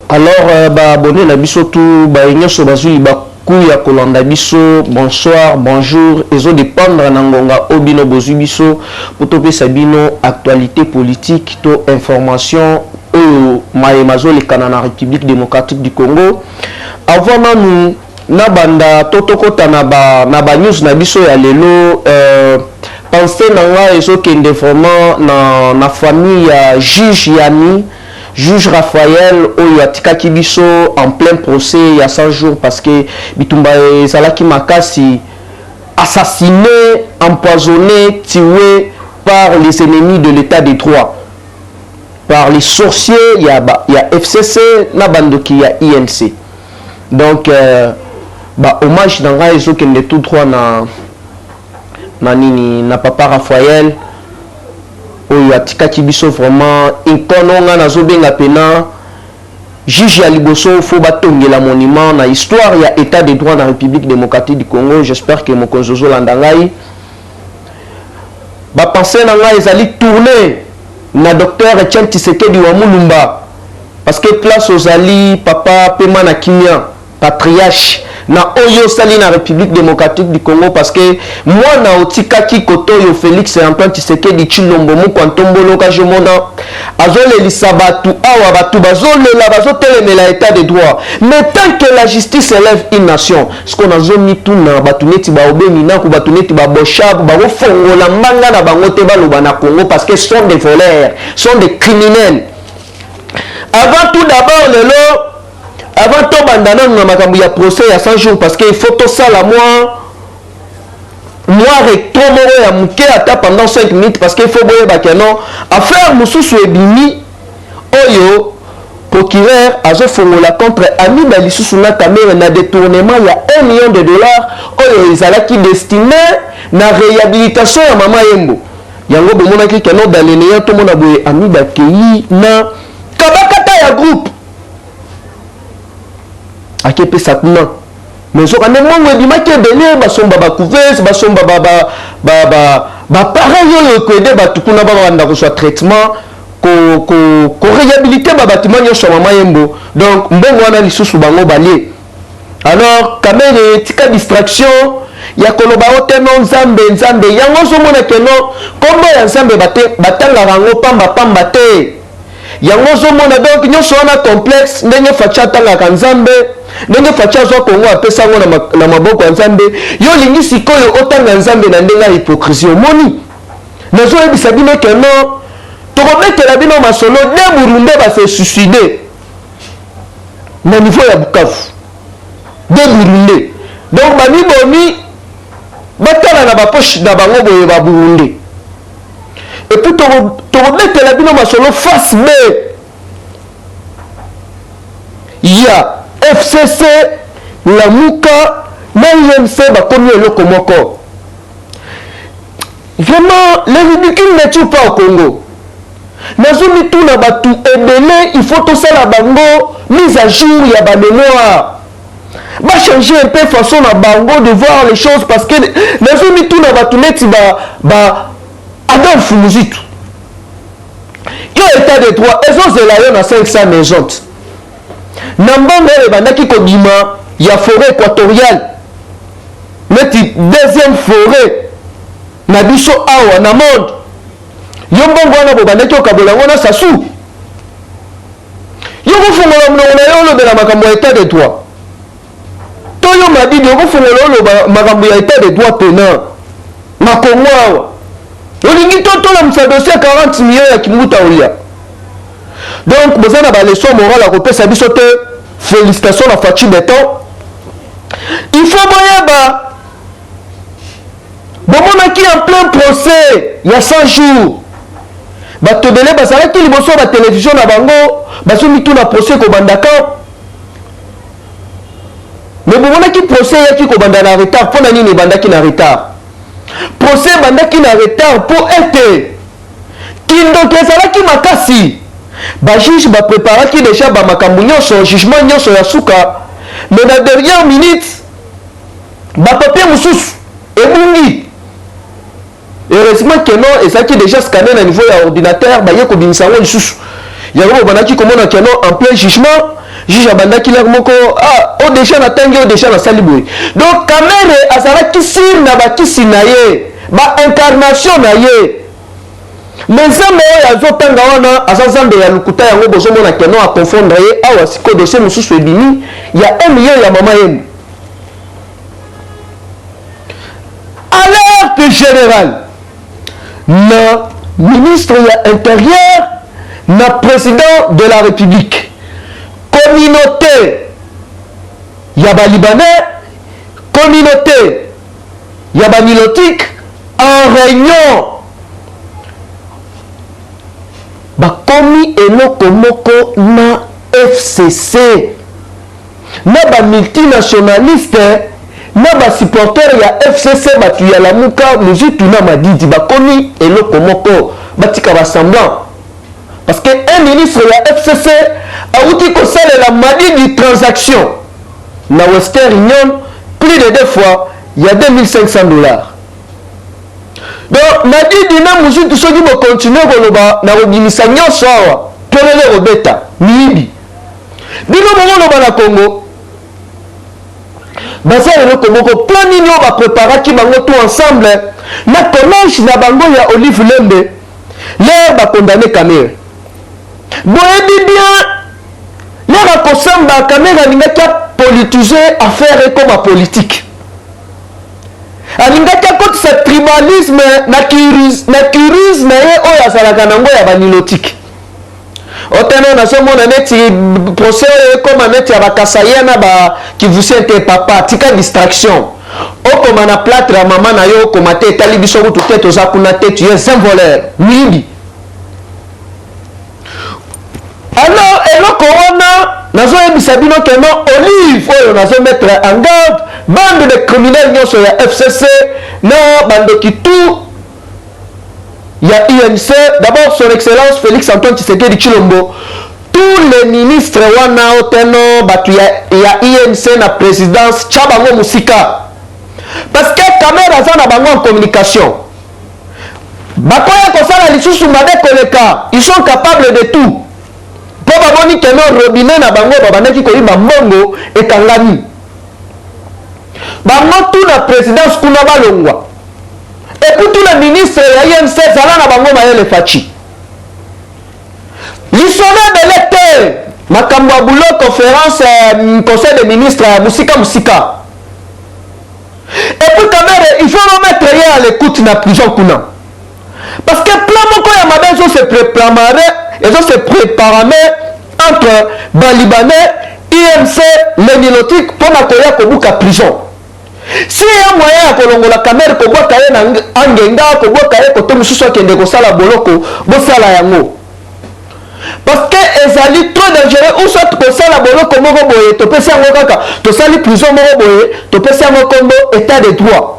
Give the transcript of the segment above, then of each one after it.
Alors, abonné na biso tout, nyonso bazuli bakuya kolanda biso, bonsoir, bonjour, ezo dépendre na ngonga obino bozu biso, pour topesa bino actualité politique, to information, oyo maemazo le na République démocratique du Congo. Avant nous, na banda totokota na ba news na biso ya lelo, pensez nanga ezo kende vraiment na famille ya juge Yani, juge Raphaël oyo atikaki biso en plein procès il y a 100 jours parce que bitumba ezalaki makasi, assassiné, empoisonné, tué par les ennemis de l'état de droit, par les sorciers. Il y a FCC na bandoki ya INC. Donc hommage nanga ezo kende tout droit na nini na papa Raphaël oyo atikaki biso vraiment inkononga nazobenga pena juge ya liboso fo batongela monument na histoire ya état de droit na République démocratique du Congo. J'espère que mokonzi ozolanda ngai. Bapense na ngai ezali tourner na docteur Etienne Tshisekedi wa Mulumba parce que place ozali papa pema na kimia patriarche na oyo sali na République démocratique du Congo parce que moi na otikaki kotoyo Félix Antoine Tshisekedi Tshilombo Mukwantombolo ka jomona azolelisa batu awa batu bazolela bazotelemela état de droit, mais tant que la justice élève une nation, ce qu'on a zomi tout na batu neti ba obeni na ku batu neti ba boshab ba fongola mbanga na bango te baloba na Congo parce que sont des voleurs, sont des criminels. Avant tout d'abord lelo, avant tout bandana na makambo ya procès ya 100 jours parce que il faut tout ça la moi recto moro ya muke ata pendant 5 minutes parce que il faut boye bakeno affaire mususu ebimi oyo procureur azo fongola contre ami balisusu na kamera na détournement ya 1 million de dollars oyo ezalaki destiné na réhabilitation ya mama Yembo yango bomonaki keno dalene to mona boye ami bakei na kabakata ya groupe akepe satna mais so kana mongo ebimaki ebele basomba bakouveuse basomba pareil oyo kwede batukuna babanda kozwa traitement ko réhabiliter bâtiment nyonso mama Yembo. Donc mbongo wana lisusu bango balie alors kamere tika distraction ya koloba oteno nzambe yango zomona keno kombo ya nzambe batanga rango pamba te yango zomona. Donc nyonso wana complexe ndenge facha tanga nzambe ndenge facha zo Kongo apesa ngo na maboko ya nzambe yo lingi sikoyo otanga nzambe na ndenga hypocrisie omoni nazo ebisa bino keno tokobetela bino masolo de Burunde ba se suicider na niveau ya Bukavu de Burunde. Donc bami bomi batala na ba poche na bango boye ba Burunde et puis tokobetela bino masolo face B ya FCC la muka na INC bakomi eloko moko. Vraiment les ridicules ne tuent pas au Congo. Nazumi tout na batu ebele il faut tout ça la bango mise à jour ya ba mémoire ba changer un peu façon na bango de voir les choses parce que nazumi tout na batu neti ba Adolphe Muzitu yo état de droit ezozela yo na 500 maisons nambanga ebandaki kodima ya forêt équatoriale neti deuxième forêt na biso awa na monde yo mbongo wana bobandaki okabola ngo na sasu yo kofungola mnongo na yo olobela makambo ya état de droit to yo madidi okofungola oloba makambo ya état de droit pena na Kongo awa olingi totolamisa dossier 40 millions ya kimuta olia. Donc besoin na ba leçon morale à kopesa biso te. Félicitations à Fachi Beton. Il faut boyeba bomonaki en plein procès il y a 100 jours bato belé bazalaki liboso ba télévision na bango basomi tout na procès ko bandaka mais bomonaki procès yaki ko banda na retard pona nini bandaki na retard procès bandaki na retard pour être kindo kezalaki makasi ba juge ba préparaki déjà ba makambo nyonso jugement nyonso ya suka mais na dernière minute ba papier mususu ebungi. Heureusement que non et ça qui déjà scanné na niveau ya ordinateur ba yeko bimisa ngo lisusu yango banaki komona que non en plein jugement juge abanda kila moko o déjà na tangi o déjà na saliboy donc Kamere azala kisir na ba kisinaye ba incarnation na ye mais nzambe oyo azotanga wana aza nzambe ya lukuta yango bozomona keno akonfondre ye awa siko dossier mosusu ebimi ya 1 million ya mama yenu alerte générale na ministre ya intérieur na président de la république communauté ya balibanais communauté ya banilotique en réunion bakomi eloko moko na FCC na ba multinationaliste na ba supporter ya FCC batu ya lamuka muzitu na madidi bakomi eloko moko batika basemblant parce que un ministre ya FCC a outi ko salela madidi transaction na Western Union plus de 2 fois il y a $2500 donc madidi na muzitu soki bo continuer koloba na robimisa nyonso awa tolele robeta miyibi bino boloba na Congo baza eloko moko plan nini oyo bapreparaki bango tout ensemble na collège na bango ya Olive Lembe l'air bakondamne Kamere boyebi bien l'air akosamba Kamere alingaki apolitiser affaire ekoma politique alingaki akotisa tribalisme na curisme ye oyo azalaka nango ya banilotique otene nazomona neti procès ekoma neti ya bakasaya na bakivusien te papa tika distraction okoma na plâtre ya mama na yo okoma te etali biso kutu te toza kuna te tu es un voleur miyibi alors eloko wana nazoyebisa bino keno Olive oyo nazomettre en garde bande de criminels nyonso ya FCC na bandoki tout ya INC d'abord son excellence Félix Antoine Tshisekedi Tshilombo tous les ministres wana oteno batu ya INC na présidence tcha bango musika parce que Kamere aza na bango en communication bakoya kosala lisusu mabe koleka ils sont capables de tout po baboni keno robinet na bango babandaki koyiba mbongo ekangami bango tout na présidence kuna balongwa et puis tout le ministre ya INC zala na bango mayele fachi lisolo de l'été makambo ya boulot conférence conseil des ministres musika et puis Kamere il faut remettre rien à l'écoute na prison kuna parce que plan moko ya mabe ezo se préparame entre balibanais INC les nilotiques mpona koya kobuka prison si ya moyen ya kolongola Kamere kobwaka ye na angenga kobwaka ye kote mosusu akende kosala boloko bosala yango parce que ezali trop dangereux ou soit kosala boloko moko boye topesi yango kaka tosali prison moko boye topesi yango kombo état de droit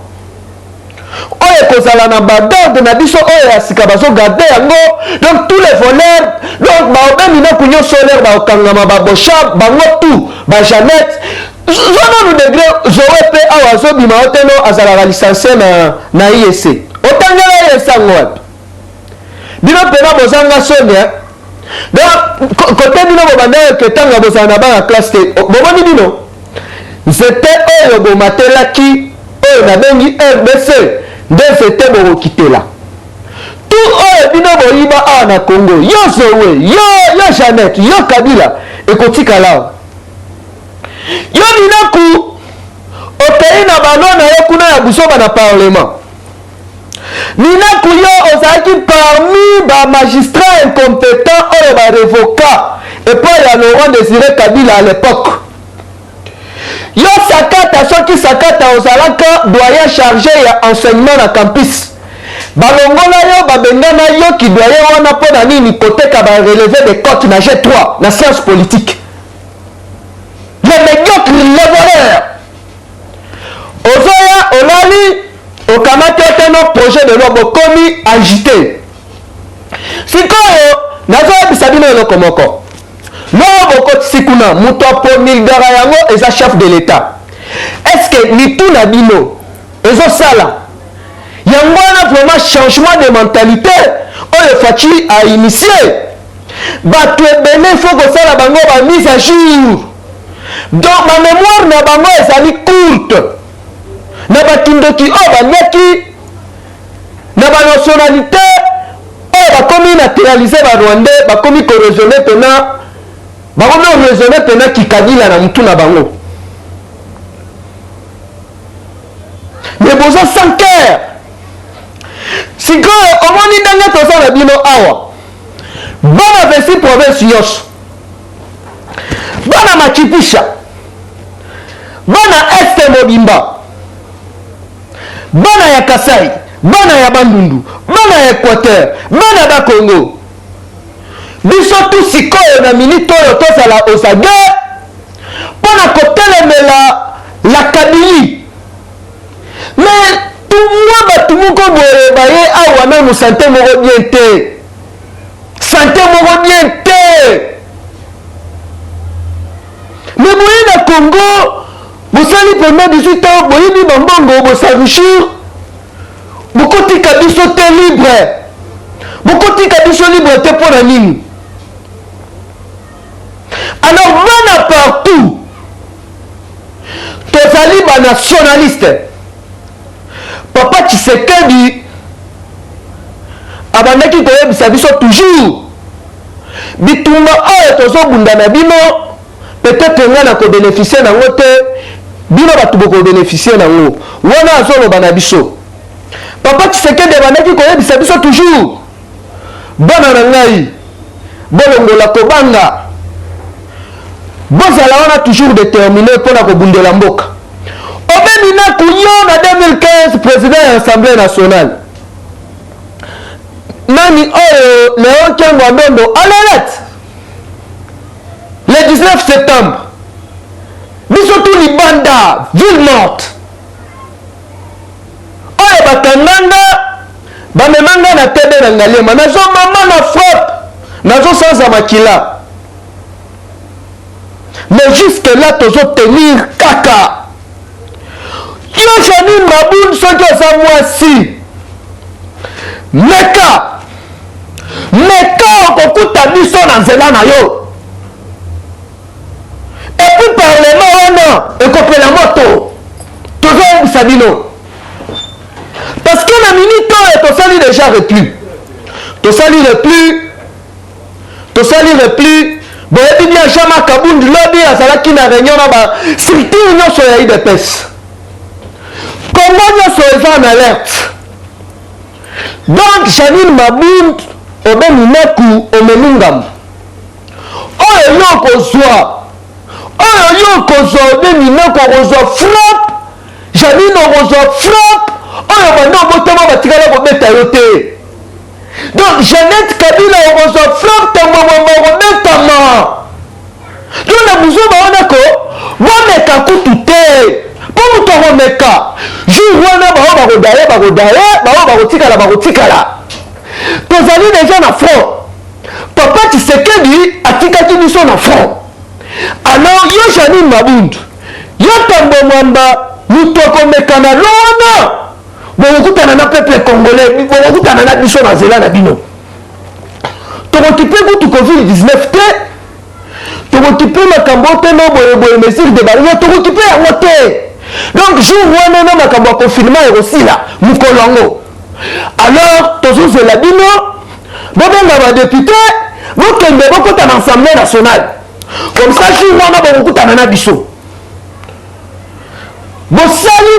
oyo kozala na badorde na biso oyo ya sika bazogarde yango donc tous les voleurs donc baobemi na kunyo solaire baokangama babosha bango tout bajanete zonanu degré zowe mpe awa azobima oteno azalaka licencie na IEC otangela IEC yango wapi bino mpena bozanga sonia donc kote bino bobanda eketanga bozala na bana classe te bomoni bino nzete oyo bomatelaki oyo nabengi RDC nde nzete bokokitela tout oyo bino boyiba awa na Congo yo zowe yo Janette yo Kabila ekotikala yo minaku okei na bano na yo kuna ya busoba na parlement minaku yo ozalaki parmi bamagistrat incompétent oyo barevoka epai ya Laurent Désiré Kabila à l'époque yo sakata soki sakata ozalaka doyen chargé ya enseignement na campus balongola yo babengana yo ki doyen wana mpona nini koteka barelevé de cote na G3 na science politique les médiocres les voleurs ozoya olali okamati oteno projet de loi bokomi agité sikoyo nazoyebisa bino eloko moko loo bokotisi kuna moto apomilgara yango eza chef de l'état est-ce que mituna bino ezosala yango wana vraiment changement de mentalité oyo faci a initié bato ebele faut kosala bango ba mise à jour. Donc ma mémoire na bango ezali courte. Na bakindoki oyo banyaki na banationalité oyo bakomi naturalisé barwandais bakomi koraisonne pena bakomi koraisonne pena kikabila na mutu na bango. Mais boza sans cœur. Sikoyo omoni ndenge tozala bino awa bana 26 province nyonso, bana Machipisha, bana Este Mobimba, bana ya Kasai, bana ya Bandundu, bana ya Équateur, bana ba Congo, biso tu sikoyo na minute oyo tozala osage mpona kotelemela la Kabylie. Mais tout moi bato moko boye baye awa nanu santé moko bien te, santé moko bien te. Mais boye na Congo bosali pendant 18 ans boyebi bambongo bosarushir bokotika biso te libre, bokotika biso libre te mpona nini? Alors bana partout tozali banationaliste. Papa Tshisekedi abandaki koyebisa biso toujours bitumba oyo tozobunda na bino peut-être nga na kobénéficie nango te, bino bato bokobénéficie nango, wana azoloba na biso. Papa Tshisekedi abandaki koyebisa biso toujours bana na ngai bolongola kobanga bozala wana toujours déterminé mpona kobundela mboka. Obemina Kounyon en 2015 président de l'Assemblée nationale. Nani Léon Kengo à l'alerte. Le 19 septembre. Bisotou Libanda, ville morte. Oye Bakanganga, Bamemanga na tebe na ngalema. Nazo maman na frappe. Nazo sans amakila. Mais jusque là, tozo tenir kaka. Yo Janine Maboun soki oza mwasi meka okokuta biso na nzela na yo, epuis parlement wana ekopela moto tozoyebisa bino parce que na minute oyo tosali déjà tosali repli boyebi bien Jean Marc Kabund lobi azalaki na réunion na ba structure nyonso ya UDPS. Congo nyonso eza en alerte. Donc Janine Maboun obeminaku omenungam oyo yo kozwa obeminaku okozwa frappe Janine okozwa frappe oyo banda obotama batikala kobeta yo te. Donc Jeannette Kabila okozwa frappe tamwamwamba okobetama. Donc na buzoba wana ko bomeka kutu te po moto akomeka jour wana bao bakotikala. Tozali déjà na front. Papa Tshisekedi atikaki biso na front. Alors yo Janine Maboun yo tambo mwamba moto akomeka na lona bokokutana na peuple congolais, bokokutana na biso na nzela na bino. Tokokipe kutu Covid-19 te, tokokipe makambo te no boye mesure de barrière, tokokipe yango te. Donc jour wana na makambo ya confinement ekosila mokolo yango. Alors tozozela bino bobenga badepute bokende bokota na Assemblée nationale. Comme ça jour wana bokokutana na biso. Bosali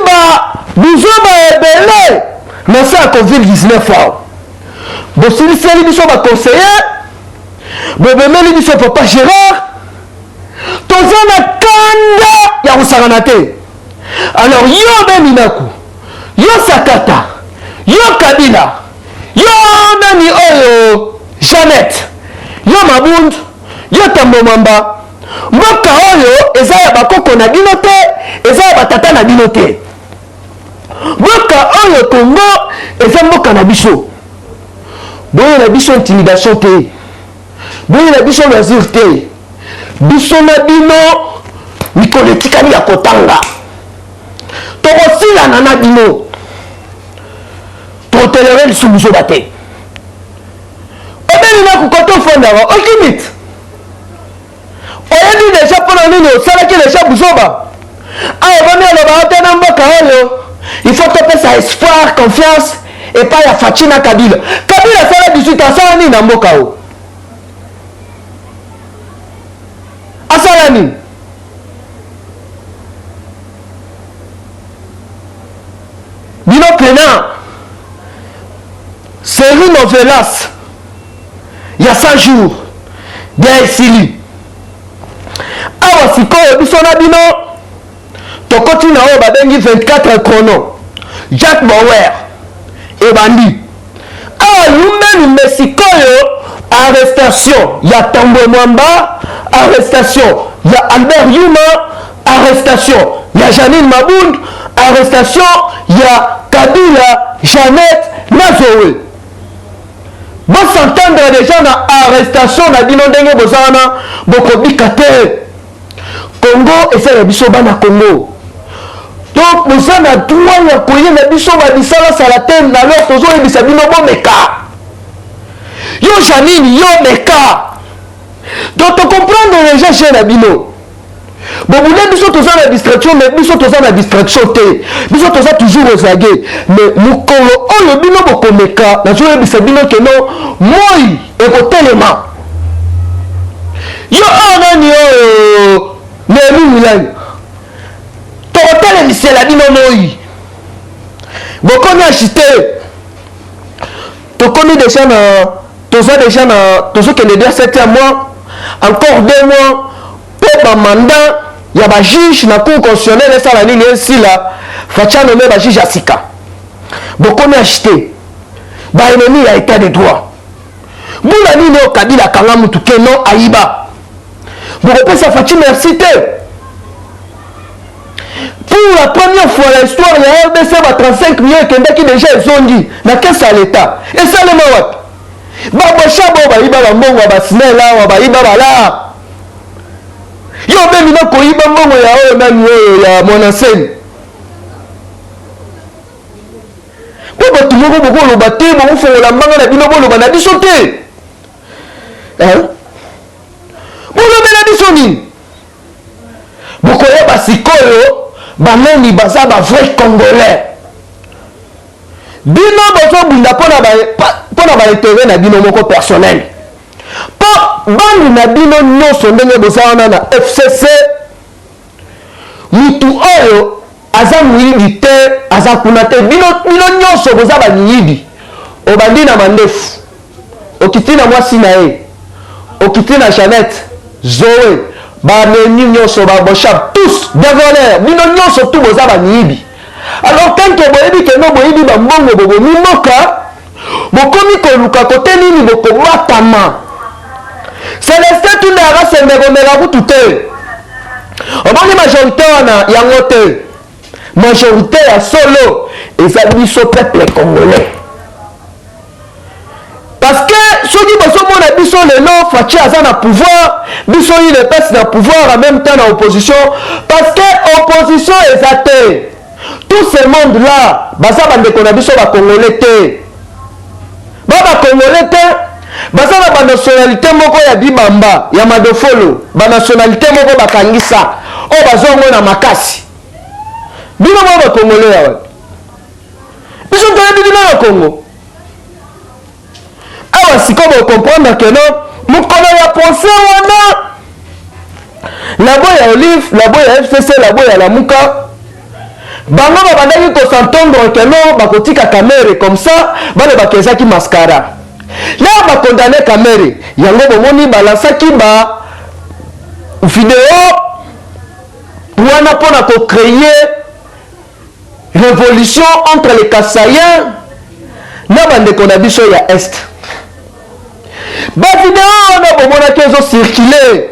bizoba ebele na sa Covid-19 awa. Bosiliseli biso baconseiller, bobemeli biso Papa Gérard, toza na kanda ya kosangana te. Alors yo beminaku, yo Sakata, yo Kabila, yo nani oyo Jeannette, yo Mabound, yo Tambo Mamba, mboka oyo eza ya bakoko na bino te, eza ya batata na bino te. Mboka oyo Congo eza mboka na biso. Boye na biso intimidation te, boye na biso loisir te, biso na bino mikolo etikali ya kotanga. Tokosilana na bino totelere lisusu biso bate. Obeli nini na kukote ofondaka okimite oyebi deja mpona nini osalaki deja buzoba awa bami aloba ate na mboka oyo il faut topesa espoir confiance epai ya Faci na Kabila asala 18 asala nini na mboka oyo asala nini bino pena série novelas ya 100 jours bia esili awa sikoyo biso na bino tokoti na oyo babengi 24 chrono Jack Bauer ebandi awa lumbe sikoyo arrestation ya Tambwe Mwamba, arrestation ya Albert Yuma, arrestation ya Janine Mabound, arrestation ya Kabila Jeannette Nazowe. Bon s'entendre déjà na arrestation na bino ndenge bozana bokobika te. Congo eza biso bana Congo. Donc bozana droit ya koyeba biso ba bisala sala te na lelo tozo ebisa bino bomeka. Yo Janine yo meka. Donc tu comprendre déjà chez la bino. Bon, vous voulez biso toza na distraction, mais biso toza na distraction te. Biso toza toujours aux aguets. Mais mukolo oyo bino bokomeka, na joye bisa bino ke non moi ekotelema. Yo anani yo nemi milani. To hôtel misela bino moi. Bokoni acheter. To koni déjà na toza déjà na tozo ke le 7e mois, encore 2 mois. Pour mandat, il y a un juge na cour constitutionnelle et ça la ligne ici là, Facha nommé un juge Asika. Beaucoup ont acheté. Bah ennemi a état de droit. Boula ni no Kabila kanga mutuke non aïba. Beaucoup peut ça Fachi merci te. Pour la première fois dans l'histoire, il y a RDC va 35 millions qui déjà ils ont dit. Na qu'est-ce à l'état? Et ça le mawat. Bah bocha ba iba ba mbongo ba sinela ba iba ba là. Yo même na koyiba mbongo ya oyo nani oyo ya monaseni po bato moko bokoloba te bokofongola mbanga na bino boloba na biso te bolobela biso nini bokoyeba sikoyo banani baza bavrai congolais bino bozobunda mpona baintere na bino moko personnel bandi na bino nyonso ndenge bozana na FCC mutu oyo aza muyidi te aza kuna te bino nyonso boza banyiyidi obandi na mandefu okiti na mwasi na ye okiti na Jeannette Zoé baneni nyonso baboshab tous dévoleur bino nyonso tu boza banyiyidi alors tant que boyebi ke no boyebi bambongo bobomi moka bokomi koluka kote nini bokomatama Célestin tout n'a pas semé tout on va majorité on a yangote majorité à solo et ça dit au peuple congolais parce que ceux qui sont mon biso le nom Fachi a na pouvoir biso il est pas na pouvoir en même temps dans opposition parce que opposition est athée tout ce monde là basa bande qu'on a biso ba congolais te ba congolais te baza na banationalité moko ya bibamba ya madofolo banationalité moko bakangisa oyo bazongo na makasi bino mo bakongole yawa biso toyebi bino na Congo awa sikoyo bokomprendre ke no mokolo ya procès wana labo ya Olive labo ya FCC labo ya Lamuka bango babandaki kosantondre ke no bakotika kamere comme ça bana bakezaki mascara là ba condamné Kamere yango bomoni balansaki ba vidéo wana pona ko créer révolution entre les Kasaïens na bande qu'on a biso ya est ba vidéo na bomona kezo circuler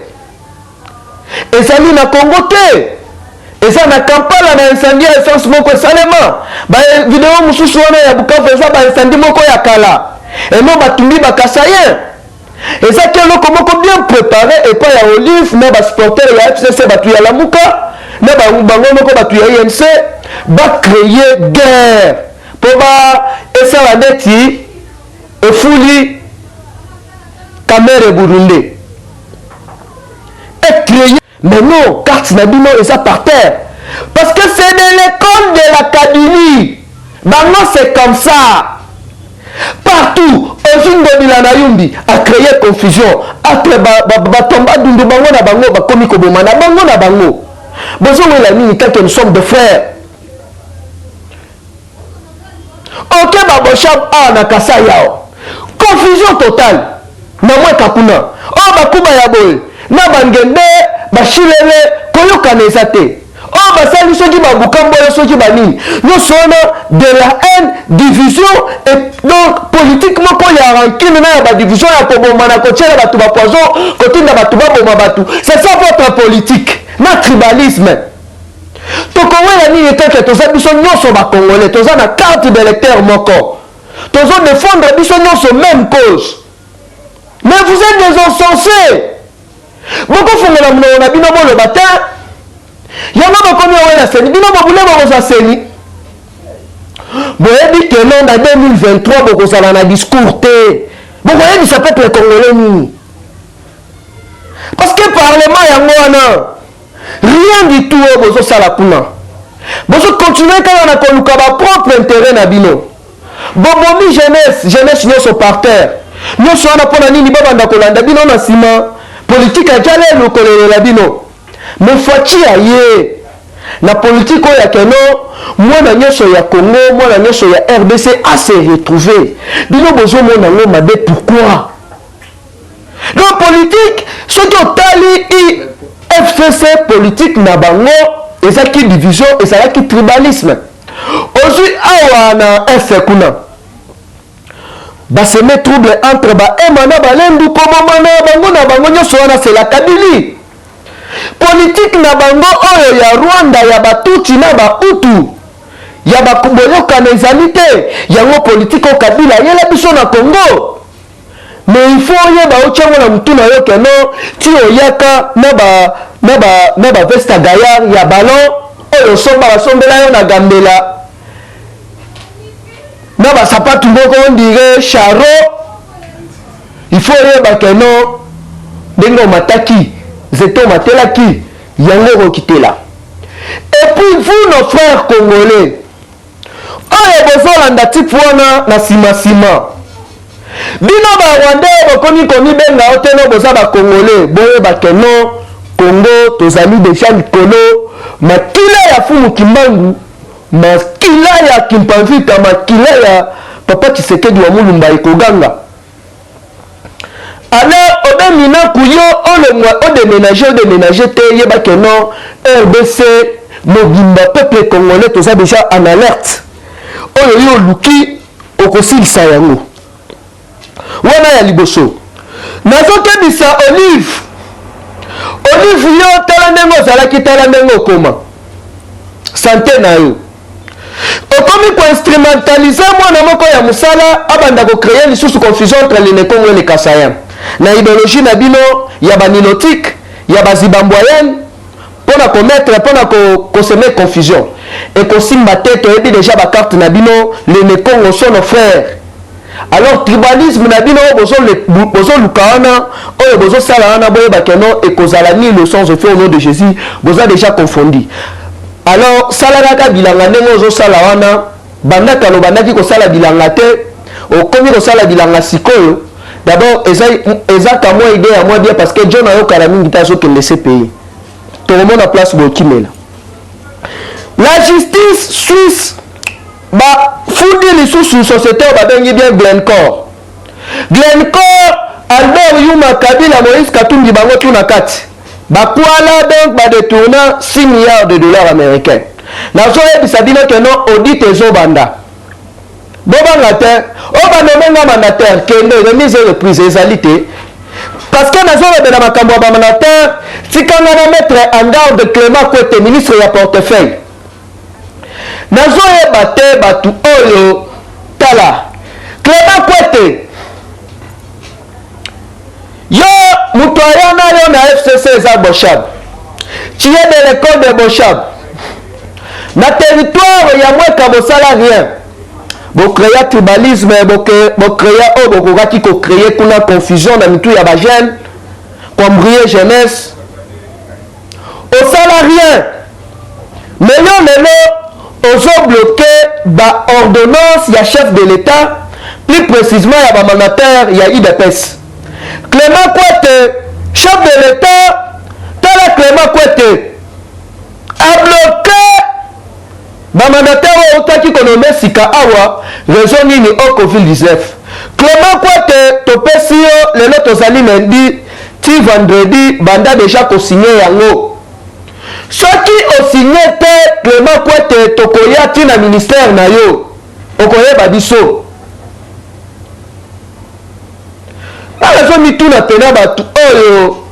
ezali na Congo te eza na Kampala na incendie essence moko salema ba vidéo mususu wana ya Bukavu eza ba incendie moko ya kala et non batumbi bakasayen et ça que l'on comment bien préparé et pas ya Olive na ba supporter ya FCC batu ya Lamuka na ba bango moko batu ya INC ba créer guerre pour ba esa la neti e fuli Kamere Burundi. Et créé. Mais non, carte Nabino et ça par terre. Parce que c'est de l'école de l'Académie. Bango c'est comme ça. Partout, Ozun Domila Yumbi a créé confusion. Après, Batomba Dundu Bango na Bango, Bakomi Koboma na Bango na Bango. Bonjour, la mini, quand nous sommes de frères. Ok, Baboshab a na Kasa Yao. Confusion totale. Na mwe Kapuna. Oh, Bakuba Yaboy. Na Bangende, Bachilele, Koyoka Nezate. Oh, basali soki babukambola soki banini. Nous sommes de la haine, division et donc politiquement quand il y a rancune na ba division ya koboma na kotiela batu ba poison, kotinda batu ba boma batu. C'est ça votre politique. Na tribalisme. Tokongo ya ni eteke toza biso nyonso ba congolais, toza na carte d'électeur moko. Tozo défendre biso nyonso même cause. Mais vous êtes des insensés. Beaucoup font la mno na bino le matin. Yanga bakomi wala seni bino babule bakoza seni boyebi que non en 2023 bokozala na discours te bokoyebi ça peuple congolais nini parce que parlement yango wana rien du tout bozosala kuna bozo continuer kaka na koluka ba propre intérêt na bino bobomi jeunesse nyonso par terre nyonso wana mpona nini babanda kolanda bino na nsima politique ajala elokolelela bino mais fachi aye la politique oya keno mwana nyonso ya Congo mwana nyonso ya RDC a se retrouver bino bozo mona ngo mabe pourquoi donc politique ce qui otali FCC politique na bango ezaki division ezalaki tribalisme ozui awa na F kuna baseme trouble entre ba emana balendu komoma na bango nyonso wana c'est la Kabylie politique na bango oyo ya Rwanda ya batuti na bautu ya bakuboyoka na ezali te yango politique o Kabila yela biso na Congo mais il faut yeba ochango na mutu na yo keno ti oyaka na ba vesta gayar ya ballon oyo somba basombela yo na gambela na ba sapatu moko on dirait charo il faut yeba keno ndenge mataki Zeto Matelaki, Yango Rokitela. Et puis vous, nos frères congolais, oyo bozolanda tipu wana na sima. Bino ba Rwandais bokomi komi benga oteno boza ba congolais, boye ba keno Congo tozali déjà likolo, makila ya fumu Kimbangu, makila ya Kimpanvita, makila ya Papa Tshisekedi wa Mulumba ekoganga. Alors, on mina kuyo on déménager te yeba que non RDC mobimba peuple congolais tout ça déjà en alerte. On yo luki okosil sayango. Wana ya liboso. Nazoke bisa Olive yo tala ndengo zalaki tala ndengo koma. Santé na yo. Okomi ko instrumentaliser mwana moko ya musala abanda ko créer lisusu confusion entre les Congo et les Kassaïens. Na idéologie na bino ya banilotique ya bazibamboyen pona commettre pona ko semer confusion et ko simba tête et déjà ba carte na bino les Congo sont nos frères alors tribalisme na bino bozo lukana oyo bozo sala na boye ba keno et kozala ni le sens fait au nom de Jésus boza déjà confondu alors sala ka bilanga ndenge ozo sala wana bandaka no bandaki ko sala bilanga te okomi ko sala bilanga sikoyo. D'abord, Eza ka moi idée à moi bien parce que John Ayo Karamingi tazo que laisser payer. Tout le monde a place pour qui là. La justice suisse ba foundi les sous société ba bengi bien Glencore. Albert Yuma Kabila Moïse Katumbi bango tuna kati. Ba kwala donc ba détourna 6 milliards de dollars américains. Na so ebisa bino que non audit ezobanda. Bobanga te oba nomenga mandataire kende remise reprise ezalité parce que nazo de la makambo ba mandataire tikanga na mettre en garde Clément Kwete ministre ya portefeuille nazo ebate batu oyo tala Clément Kwete yo mutoyana yo na FCC za Bochab tu es de l'école de Bochab na territoire ya Mweka bosala rien bocréa tribalisme, bocréa oh bokokaki kocréer kuna confusion na mitu ya bagene, combrier jeunesse. Osala rien. Mais lelo ozo bloqué ba ordonnance ya chef de l'État, plus précisément ya ba mandataire ya IDPS. Clément Kwete, chef de l'État, tel Clément Kwete a bloqué ba mandataire otaki konomé sika awa raison nini au Covid-19. Clément Kwete topesi yo lelo tozali lundi ti vendredi banda déjà ko signer yango. Soki o signé te Clément Kwete tokoya ti na ministère na yo okoyeba biso. Balazo mituna pena batu oyo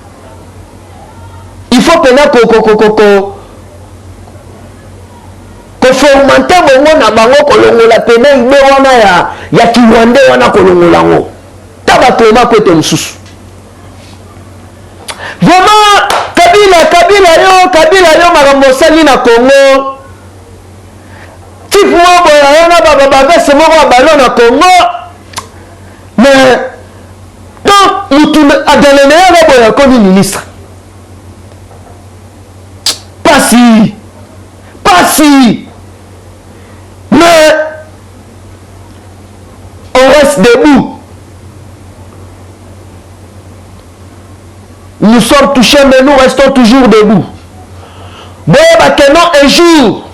il faut pena koformante bongo na bango kolongola pena ibe wana ya kiwande wana kolongola ngo taba Clément Kwete mususu. Vraiment Kabila yo makambo sali na Congo type moko ya na bavese moko ya ballon na Congo, mais donc mutu adalene ya boya komi ministre pasi mais on reste debout. Nous sommes touchés, mais nous restons toujours debout. Boye bakeno un jour,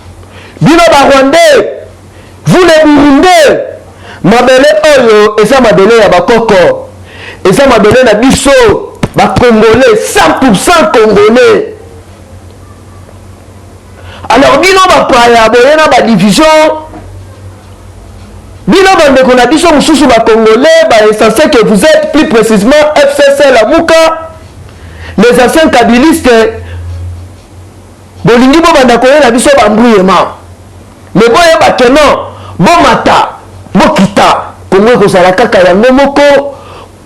bino ba Rwandais, vous les Burundais, mabele oyo, et ça mabele ya bakoko, et ça mabele na biso, ba Congolais, 100% Congolais. Alors bino ba paya, boye na ba division, bino bandeko na biso mususu ba Congolais, ba essentiel que vous êtes, plus précisément FCC la Mouka, les anciens kabylistes bolingi bo banda koyela biso bambrouillement mais boye bakeno bomata bokita Congo ekozala kaka yango moko,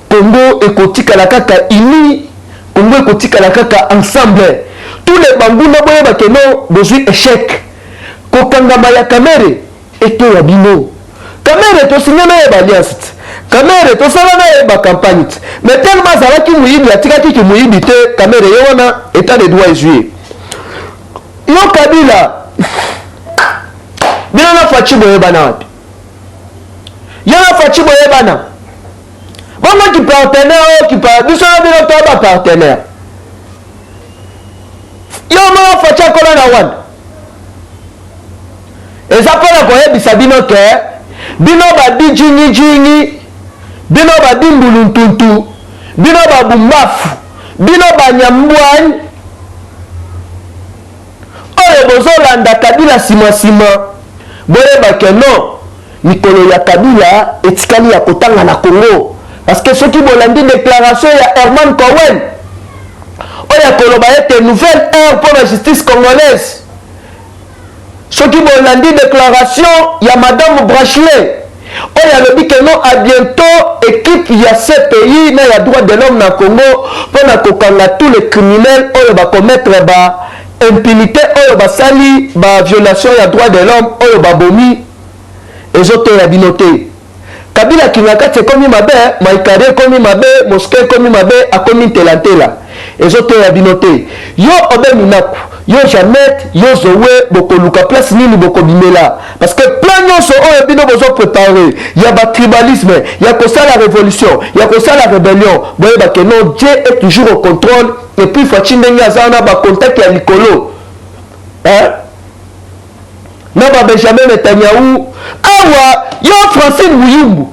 Congo ekotikala kaka uni, Congo ekotikala kaka ensemble. Tous les bambuna boye bakeno bozwi échec kokangama ya Kamere eto ya bino Kamere to signé na alliance Kamere to sala na campagne mais tellement ça va ki muyibi atikaki ki muyibi te Kamere yo wana état de droit joué yo Kabila bina fachi boye bana wapi yo na fachi boye bana bongo ki partenaire ki pa biso na bino to ba partenaire yo ma fachi akola na wana eza pona koyebisa bino ke bino badi jingi bino badi mbuluntuntu bino babumbafu bino banyambwani oyo bozolanda Kabila sima boyebake non mikolo ya Kabila etikali ya kotanga na Congo parce que soki bolandi déclaration ya Herman Cohen oyo koloba ete nouvelle ère pour la justice congolaise. Soki bolandi déclaration ya Madame Bachelet oyo alobi que non à bientôt équipe ya CPI na ya droit de l'homme na Congo pona kokanga tous les criminels oyo ba commettre ba impunité oyo basali ba violation ya droit de l'homme oyo babomi ezoto ya binote. Kabila kinakati komi mabe maikare komi mabe mosquée komi mabe akomi telantela ezoto ya binote yo obe minaku yo Jamet yo Zoé bokoluka place nini bokobimela parce que plan nyonso oyo bino bozo préparer ya ba tribalisme ya kosa la révolution ya kosa la rébellion boye ba que non Dieu est toujours au contrôle et puis fachi ndenge azana ba contact ya likolo na ba Benjamin Netanyahu awa yo Francine Muyumbu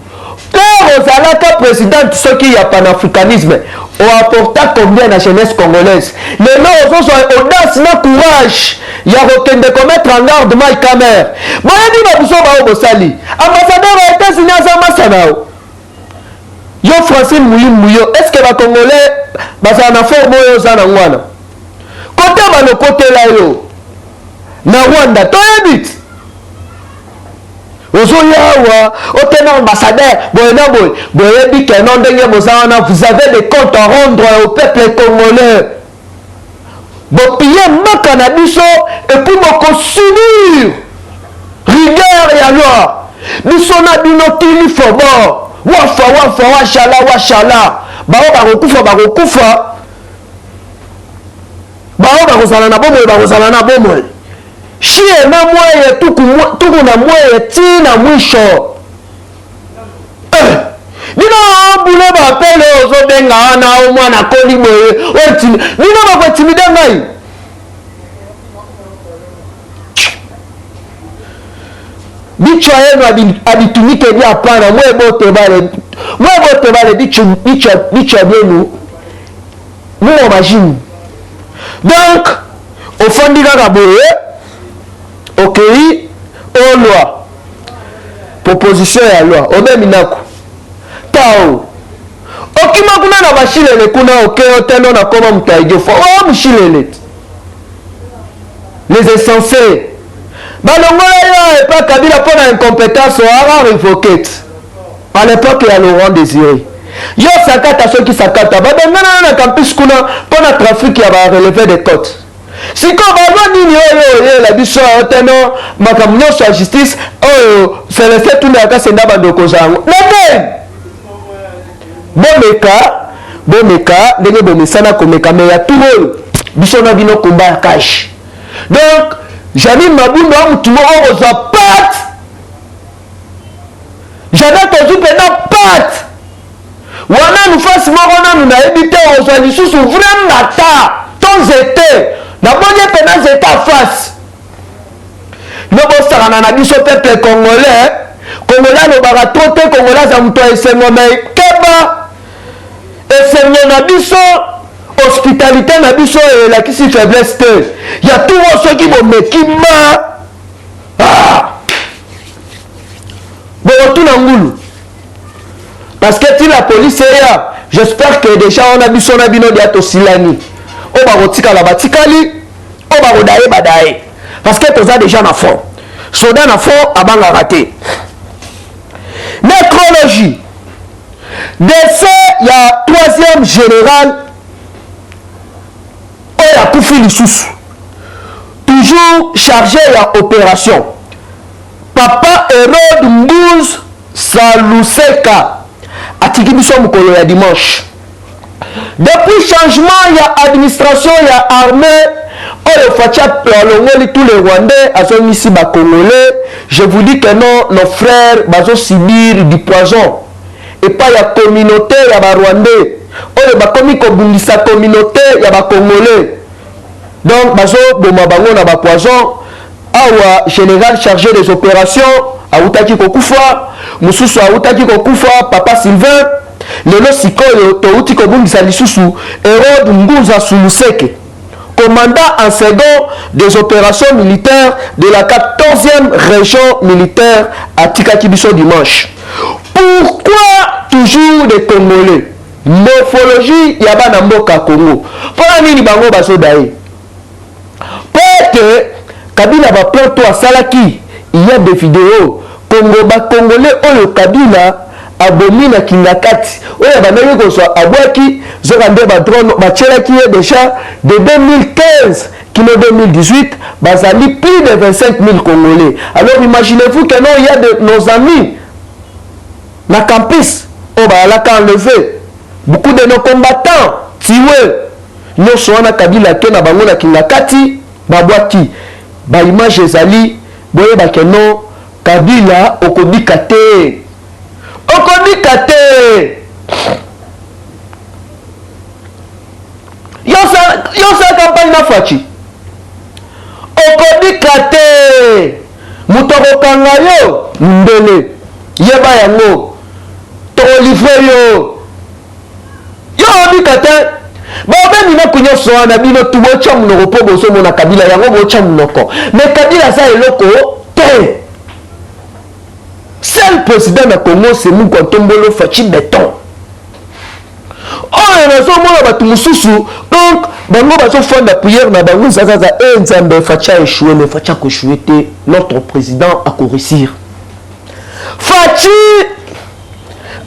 quand ozalaka présidente soki ya panafricanisme o apporta combien la jeunesse congolaise les noms ont audace na courage ya kokende commettre en garde Mike Kamer boyebi babuso bao bosali ambassadeur ya États-Unis aza masanao yo Francine Muyumbu yo est-ce que ba congolais bazala na forme oyo oza na ngwana kote balokotela yo na Rwanda toyebi ozoyawa otena ambassadeur boyena boyebi que non ndenge bozana vous avez des comptes à rendre au peuple congolais bopiller makana biso et puis boko subir rigueur ya loi bisona binotili fobo wafa washala bao bakokufa bao bakozala na bomoi shie na mweye tuku na mweye tina mwisho nino bule bapele ozobenga wana omwana koli boye nino bakwetimide ngai bichwa yenu abitumike bia hapana mwebote bale bichwa byenu muwa majini. Donc ofandi kaka boye okei o loi proposition ya loi obemi nako tao okima kuna na bashilele kuna okeo teno na koma mutaige fo o mshilele les insensés balongola yo epa Kabila pona incompétence ara révoquée à l'époque ya Laurent Désiré yo sakata soki sakata babengana na campus kuna pona trafic ya ba relevé des côtes siko bazo nini oyo la biso teno makambo nyonso ya justice oyo Célestin Tunda akasenda bandoko zango nete bomeka ndenge bomesana komeka me ya tumo biso na bino komba ya cash. Donc Jani Mabundo amutu moko kozwa pat Jana tozu pena pat wana nufasi moko nanu na ebite ozwa lisusu vraiment ta ton zete na bonye pena zeta face nobosakana na biso peuple congolais alobaka to te congolais za moto esengo na ekeba esengo na biso hospitalité na biso elakisi faiblesse te ya tumo soki bomekima bokotuna ngulu parce que ti la police eya j'espère que déjà on a biso na bino dia tosilani o bakotikala batikali o bakodaye badaye parce que toza déjà na fond soda na fond abangaka te. Nécrologie décès ya 3e général oyo akufi lisusu toujours chargé ya opération Papa Hérode Mbuz Saluseka atiki biso mokolo ya dimanche. Depuis changement ya administration ya armée oyo facha alongoli tous les Rwandais azongisi ba Congolais, je vous dis que non, nos frères bazo subir du poison et pas ya communauté ya ba Rwandais oyo bakomi kobundisa communauté ya ba Congolais. Donc bazo boma bango na ba poison awa général chargé des opérations autaki kokufa mususu autaki kokufa Papa Sylvain lelo sikoyo touti kobundisa lisusu Hérode Mbunza Suluseke commandant en second des opérations militaires de la 14e région militaire à Tikakibiso dimanche. Pourquoi toujours des Congolais? Morphologie yaba na mboka Congo. Pona nini bango baso daye? Peut-être Kabila ba plan to asalaki il y a des vidéos Congo ba Congolais oyo Kabila abomina kingakati oyo bandaki kozwa abwaki zokande ba drone bachelaki déjà de 2015 kino 2018 bazali plus de 25 000 Congolais. Alors imaginez-vous que non, il y a de nos amis na campus on va la enlever beaucoup de nos combattants tiwe nyonso wana Kabila ke na bango na kingakati babwaki ba image ezali boye ba keno Kabila okobika te yosa campagne na fachi okobika te muto kokanga yo mbele yeba yango tolivre yo obika te babeni na kunyoso wana bino tubocha munoko po boso mona Kabila yango bocha munoko mais Kabila za eloko te. Seul président de Congo c'est Mouko Tombolo Fachi Béton. Oh, il y a un mususu. Donc, bango baso fond de prière na bango zazaza nzambe Facha échoué mais Facha ko échoué notre président a ko réussir. Fachi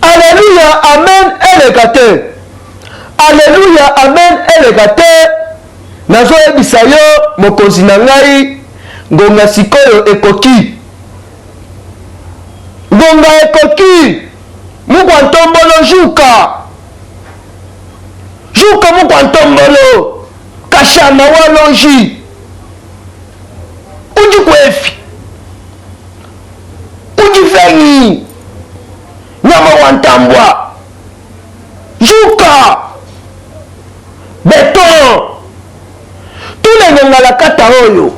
alléluia amen et le gâté. Alléluia amen et le gâté. Nazo ebisayo mokonzi na ngai ngonga sikoyo ekoki. ngonga ekoki mukwa ntombolo juka juka mukwa ntombolo kashana walonji uji kwefi uji fengi nyama wantambwa juka beton tule ngongala kata oyo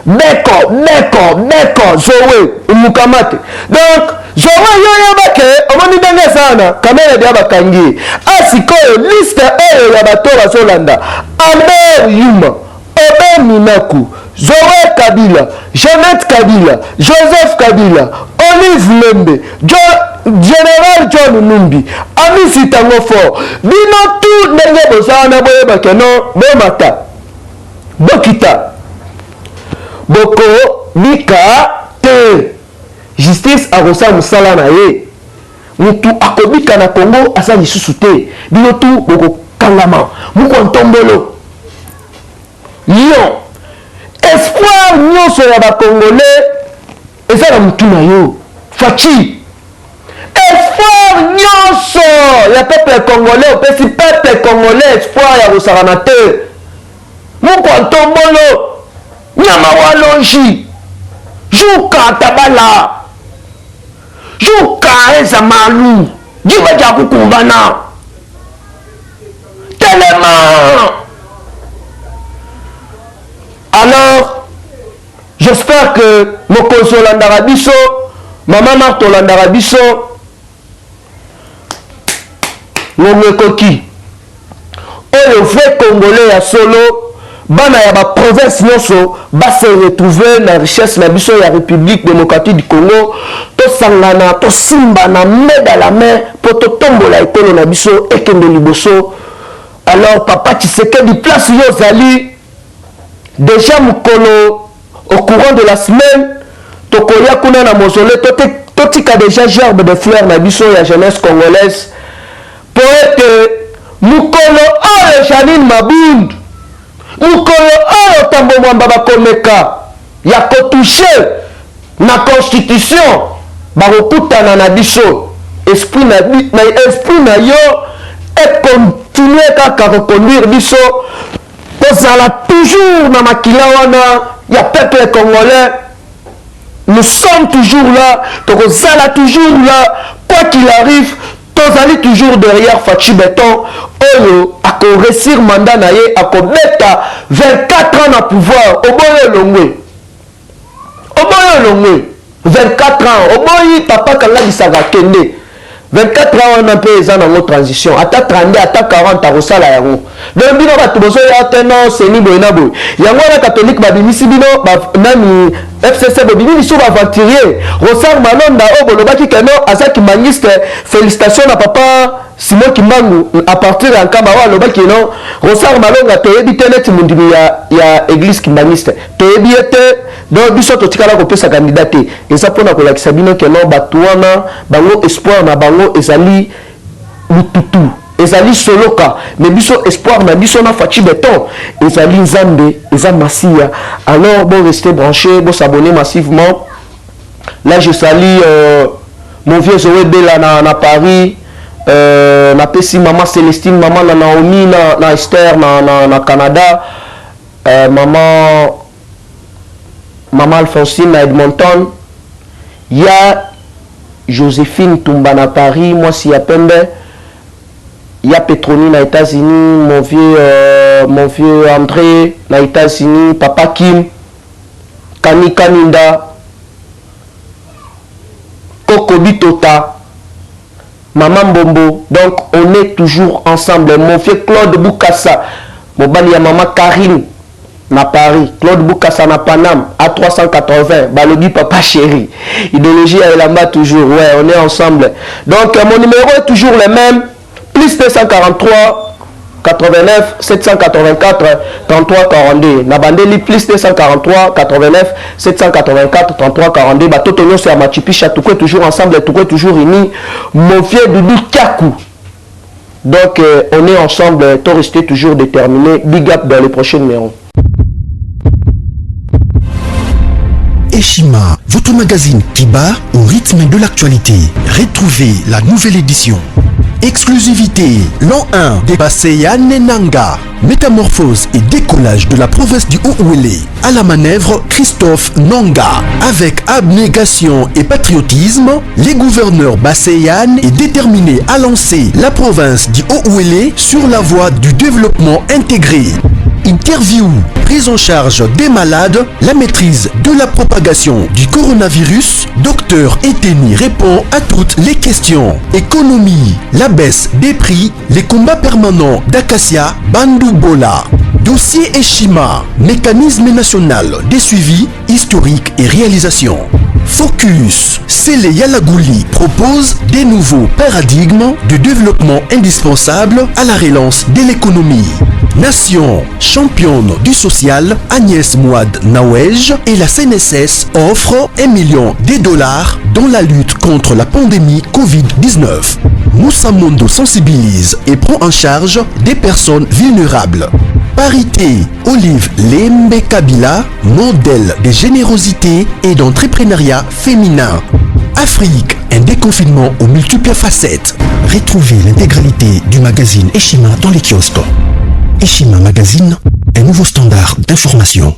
beko zowe umukamate donc zowe yoyo bake omoni ndenge sana kamera dia bakangi asikoyo liste oyo ya bato bazolanda Albert Yuma Obe Minaku Zoé Kabila Jeannette Kabila Joseph Kabila Olive Lembe Général John Numbi Amisi Tangofo bino tout ndenge bozana boye bakeno bomata bokita boko bika te justice akosa musala na ye mutu akobika na Congo asa lisusu te bino tout boko kangama muko ntombolo Lyon espoir nyonso ya bakongolais eza na mutu na yo faci espoir nyonso ya peuple congolais opesi peuple congolais espoir ya kosakana te mukwa ntombolo nyama walonji juka tabala juka eza malu jiba ja kukumbana telema. Alors, j'espère que Mokozo Landarabiso, Maman Marto Landarabiso, Ngomekoki, le vrai Congolais à solo, bana ya ba province nyonso ba se retrouver na richesse na biso ya République démocratique du Congo, to sangana, to simbana main dans la main pour to tombola ekolo na biso ekende liboso. Alors papa Tshisekedi place yo zali déjà mukolo au courant de la semaine tokoya kuna na mausolée totika déjà gerbe de fleurs na biso ya jeunesse congolaise poète mukolo oyo Janine Mabund mukolo oyo Tambo Mwamba bakomeka ya kotouche na constitution bakokutana na biso esprit na yo et continuer kaka reconduire biso kozala toujours na makila wana ya peuple congolais. Nous sommes toujours là, tokozala toujours là, quoi qu'il arrive, tozali toujours derrière Fachi Beton oyo ako réussir mandat na ye ako beta 24 ans na pouvoir oboyo longwe 24 ans oboyi papa kanga bisaka kende 24 ans on a peu ça dans notre transition ata 32 ata 40 akosala yango donc bino bato bozo ya teno seni boyena boy yango na catholique babimisi bino nani FCC bobimi biso baventurier Rosar Malonda o bolobaki keno azaki mangiste félicitations na papa Simon Kimbangu à partir ya nkamba wa lobaki no Rosar Malonga toyebi te neti mundimi ya église kimbangiste toyebi ete donc biso totikala kopesa candidat te eza mpona kolakisa bino keno bato wana bango espoir na bango ezali lututu ezali soloka mais biso espoir na biso na Fachi Beton ezali nzambe eza masiya. Alors bon restez branchés, bon s'abonner massivement. Là je salue mon vieux Zoé Bella na Paris, na pesi maman Célestine, maman na Naomi na Esther na Canada, maman Alphonsine à Edmonton, il y a Joséphine Tumba na Paris, moi si à Pembe, il y a Petroni na États-Unis, mon vieux André na États-Unis, papa Kim, Kani Kaninda, Koko Bitota, maman Bombo. Donc on est toujours ensemble. Mon vieux Claude Boukassa, mon bali ya maman Karine na Paris, Claude Boukassa na Paname, A380, Balogi papa chéri. Idéologie à Elamba toujours, ouais, on est ensemble. Donc mon numéro est toujours le même, plus 243 89 784 33 42. Nabandeli plus 243 89 784 33 42. Batoto nyonso ya Machipisha, tout toujours ensemble, tout toujours unis. Mon vieux Doudou Kakou. Donc on est ensemble, tout rester toujours déterminé. Big up dans les prochains numéros. Eshima, votre magazine qui bat au rythme de l'actualité. Retrouvez la nouvelle édition. Exclusivité, l'an 1 des Basseyane Nanga. Métamorphose et décollage de la province du Haut-Ouélé. À la manœuvre, Christophe Nanga. Avec abnégation et patriotisme, les gouverneurs Basseyane est déterminé à lancer la province du Haut-Ouélé sur la voie du développement intégré. Interview, prise en charge des malades, la maîtrise de la propagation du coronavirus. Docteur Eteni répond à toutes les questions. Économie, la baisse des prix, les combats permanents d'Acacia, Bandoubola. Dossier Eshima, mécanisme national des suivis historiques et réalisations. Focus, Sele Yalagouli propose des nouveaux paradigmes de développement indispensables à la relance de l'économie. Nation, championne du social, Agnès Mouad Nawej et la CNSS offrent $1 million dans la lutte contre la pandémie Covid-19. Moussa Mondo sensibilise et prend en charge des personnes vulnérables. Parité, Olive Lembe Kabila, modèle de générosité et d'entrepreneuriat féminin. Afrique, un déconfinement aux multiples facettes. Retrouvez l'intégralité du magazine Eshima dans les kiosques. Eshima Magazine, un nouveau standard d'information.